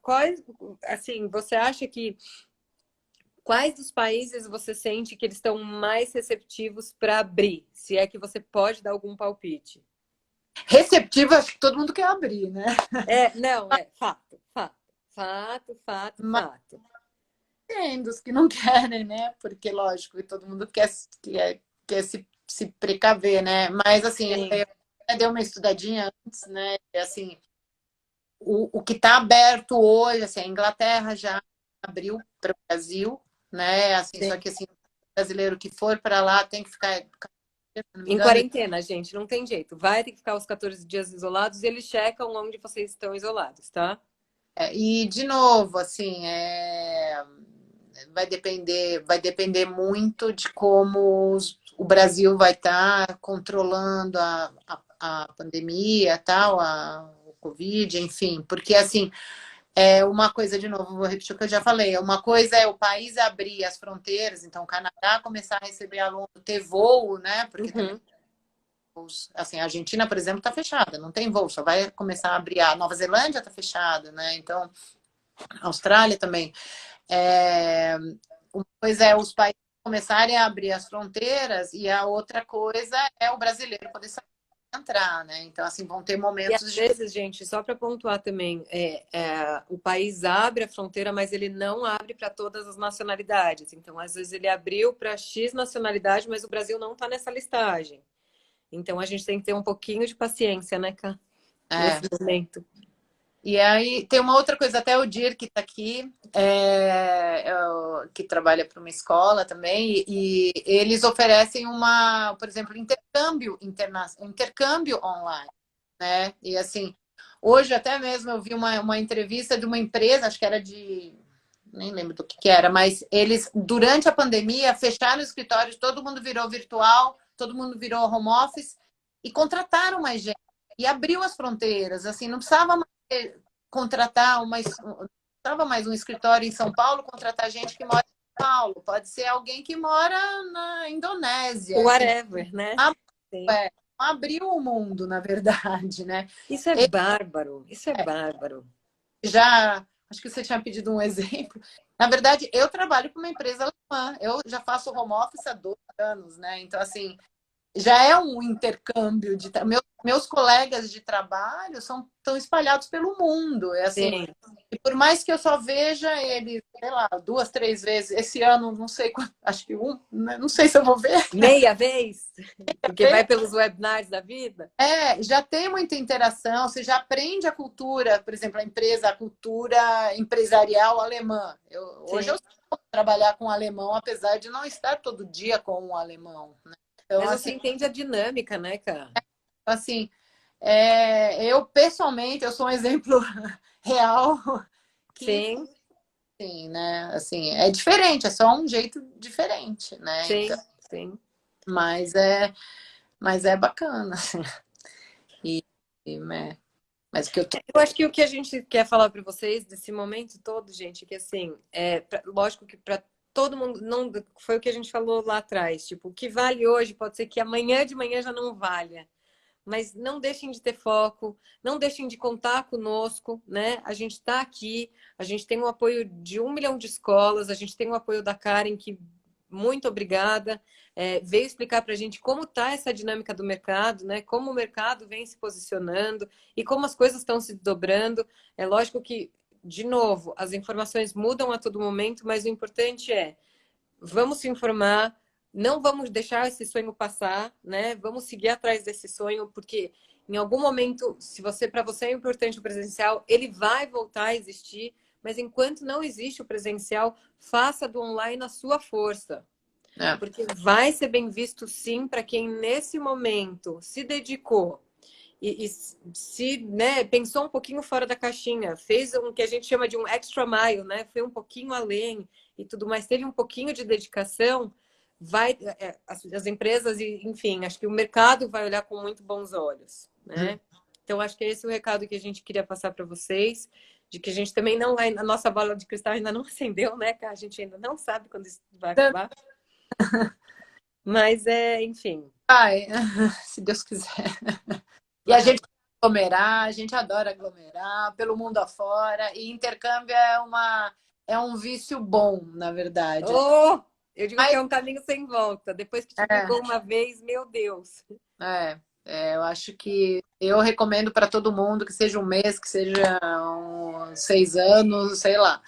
assim, você acha que quais dos países você sente que eles estão mais receptivos para abrir? Se é que você pode dar algum palpite. receptivo, acho que todo mundo quer abrir, né? Não, é fato, fato, fato, fato, Mas fato. tem dos que não querem, né? Porque, lógico, que todo mundo quer se precaver, né? Mas, assim, Sim. eu dei uma estudadinha antes, né? E, assim, o que está aberto hoje, assim, a Inglaterra já abriu para o Brasil, né? Assim, só Sim. que, assim, o brasileiro que for para lá tem que ficar, se não me Em engano, quarentena, gente, não tem jeito. Vai ter que ficar os 14 dias isolados e eles checam onde vocês estão isolados, tá? e, de novo, assim, vai depender muito de como o Brasil vai estar controlando a pandemia, tal, o Covid, enfim, porque assim é uma coisa, de novo, vou repetir o que eu já falei, uma coisa é o país abrir as fronteiras, então o Canadá começar a receber aluno, ter voo, né? Porque também Uhum. assim, a Argentina, por exemplo, está fechada, não tem voo, só vai começar a abrir. A Nova Zelândia está fechada, né? Então, a Austrália também. É, uma coisa é os países começarem a abrir as fronteiras e a outra coisa é o brasileiro poder sair e entrar, né? Então, assim, vão ter E às momentos de. vezes, gente, só para pontuar também, o país abre a fronteira, mas ele não abre para todas as nacionalidades. Então, às vezes, ele abriu para X nacionalidade, mas o Brasil não está nessa listagem. Então, a gente tem que ter um pouquinho de paciência, né, Cá? Nesse É. momento. E aí tem uma outra coisa, até o Dir que está aqui, que trabalha para uma escola também, e eles oferecem por exemplo, intercâmbio online, né? E assim, hoje até mesmo eu vi uma entrevista de uma empresa, acho que era nem lembro do que era, mas eles, durante a pandemia, fecharam os escritórios, todo mundo virou virtual, todo mundo virou home office, e contrataram mais gente. E abriu as fronteiras, assim, não precisava contratar não precisava mais um escritório em São Paulo, contratar gente que mora em São Paulo, pode ser alguém que mora na Indonésia, entendeu? Whatever, né? Sim. Abriu o mundo, na verdade, né? Isso é bárbaro, isso é bárbaro. Acho que você tinha pedido um exemplo. Na verdade, eu trabalho com uma empresa alemã. Eu já faço home office há 2 anos, né? Então, assim, já é um intercâmbio meus colegas de trabalho estão espalhados pelo mundo. É assim, Sim. e por mais que eu só veja ele, sei lá, 2, 3 vezes esse ano, não sei quanto, acho que não sei se eu vou ver. Meia vez? Porque vai pelos webinars da vida? Já tem muita interação, você já aprende a cultura, por exemplo, a cultura empresarial alemã. Hoje eu Sim. sei trabalhar com alemão, apesar de não estar todo dia com um alemão, né? Então, Mas você assim, entende a dinâmica, né, cara? assim eu pessoalmente, eu sou um exemplo real que, Sim, sim, né? Assim, é diferente, é só um jeito diferente, né? Então, sim, sim. mas é bacana, assim. E, mas o que eu tô... Eu acho que o que a gente quer falar para vocês desse momento todo, gente, é que assim, lógico que para todo mundo não foi o que a gente falou lá atrás, tipo, o que vale hoje pode ser que amanhã de manhã já não valha. Mas não deixem de ter foco, não deixem de contar conosco, né? A gente está aqui, a gente tem o apoio de 1 milhão de escolas, a gente tem o apoio da Karen, que muito obrigada, veio explicar para a gente como está essa dinâmica do mercado, né? Como o mercado vem se posicionando e como as coisas estão se dobrando. É lógico que, de novo, as informações mudam a todo momento, mas o importante é vamos se informar, não vamos deixar esse sonho passar, né? Vamos seguir atrás desse sonho, porque em algum momento, se você para você é importante o presencial, ele vai voltar a existir, mas enquanto não existe o presencial, faça do online a sua força. É, Porque vai ser bem visto sim para quem nesse momento se dedicou e se né, pensou um pouquinho fora da caixinha, fez o que a gente chama de um extra mile, né? Foi um pouquinho além e tudo mais, teve um pouquinho de dedicação, vai as empresas e enfim, acho que o mercado vai olhar com muito bons olhos, né? Então acho que esse é o recado que a gente queria passar para vocês, de que a gente também não vai, a nossa bola de cristal ainda não acendeu, né? Que a gente ainda não sabe quando isso vai acabar, mas enfim. ai, se Deus quiser. E a gente aglomerar, a gente adora aglomerar pelo mundo afora, e intercâmbio é um vício bom, na verdade. Oh, eu digo que Mas, é um caminho sem volta. Depois que te é, pegou uma vez, meu Deus. eu acho que eu recomendo para todo mundo que seja um mês, que seja 6 anos, sei lá.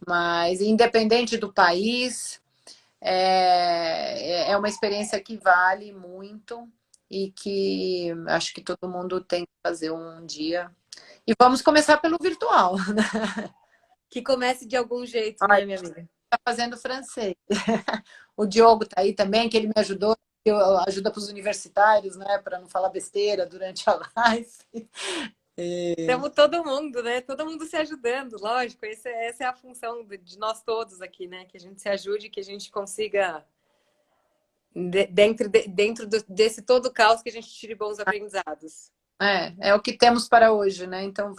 Mas independente do país, é uma experiência que vale muito e que acho que todo mundo tem que fazer um dia. E vamos começar pelo virtual, né? Que comece de algum jeito, Olha, né, minha amiga? tá fazendo francês. O Diogo tá aí também, que ele me ajudou, ajuda para os universitários, né, para não falar besteira durante a live. Estamos todo mundo, né? Todo mundo se ajudando, lógico. Essa é a função de nós todos aqui, né? Que a gente se ajude, que a gente consiga, dentro desse todo caos, que a gente tire bons aprendizados. É o que temos para hoje, né? Então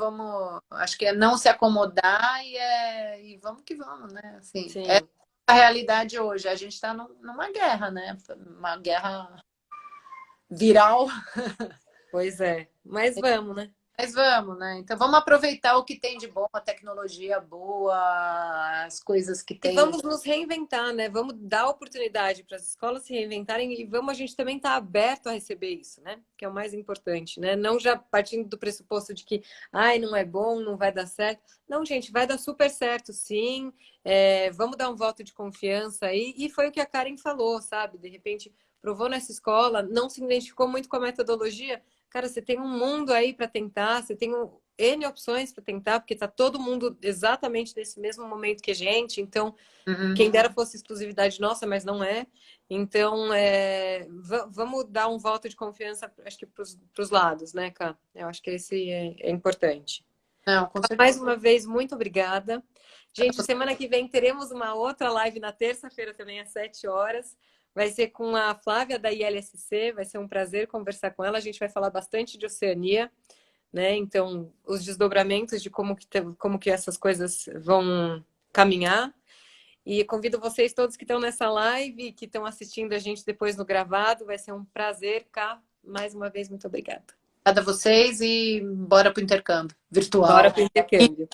acho que é não se acomodar e vamos que vamos, né? Assim, é Sim, a realidade hoje. A gente está numa guerra, né? Uma guerra viral. pois é. Mas vamos, né? Mas vamos, né? Então vamos aproveitar o que tem de bom, a tecnologia boa, as coisas que E tem. vamos nos reinventar, né? Vamos dar oportunidade para as escolas se reinventarem e vamos a gente também estar aberto a receber isso, né? Que é o mais importante, né? Não já partindo do pressuposto de que, ai, não é bom, não vai dar certo. Não, gente, vai dar super certo, sim. Vamos dar um voto de confiança aí. E foi o que a Karen falou, sabe? De repente, provou nessa escola, não se identificou muito com a metodologia. Cara, você tem um mundo aí para tentar, você tem N opções para tentar, porque está todo mundo exatamente nesse mesmo momento que a gente. Então, Uhum. quem dera fosse exclusividade nossa, mas não é. Então, vamos dar um voto de confiança, acho que para os lados, né, Cá? Eu acho que esse é importante. Não, com certeza. Mais uma vez, muito obrigada. Gente, semana que vem teremos uma outra live na terça-feira também, às 7 horas. Vai ser com a Flávia da ILSC, vai ser um prazer conversar com ela. A gente vai falar bastante de Oceania, né? Então, os desdobramentos de como que essas coisas vão caminhar. E convido vocês todos que estão nessa live, que estão assistindo a gente depois no gravado. Vai ser um prazer, Cá. Mais uma vez, muito obrigada. Obrigada a vocês e bora para o intercâmbio Bora virtual, para o intercâmbio.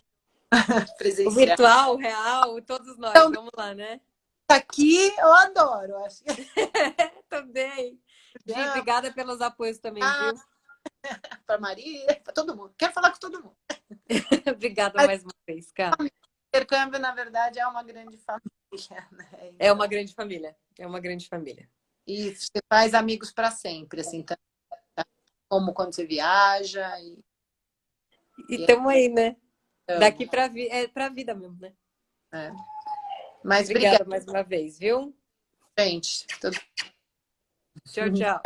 O presencial. virtual, o real, todos nós. Então, Vamos lá, né? aqui eu adoro. Acho que também. Gi, obrigada pelos apoios também, viu? Para Maria, para todo mundo. Quero falar com todo mundo. Obrigada mais uma vez, cara. O intercâmbio, na verdade, é uma grande família, né? Então, é uma grande família. É uma grande família. E você faz amigos para sempre, assim, como quando você viaja. E estamos aí, né? Daqui para a vida mesmo, né? Mas obrigada mais uma vez, viu? gente. Tchau, tchau.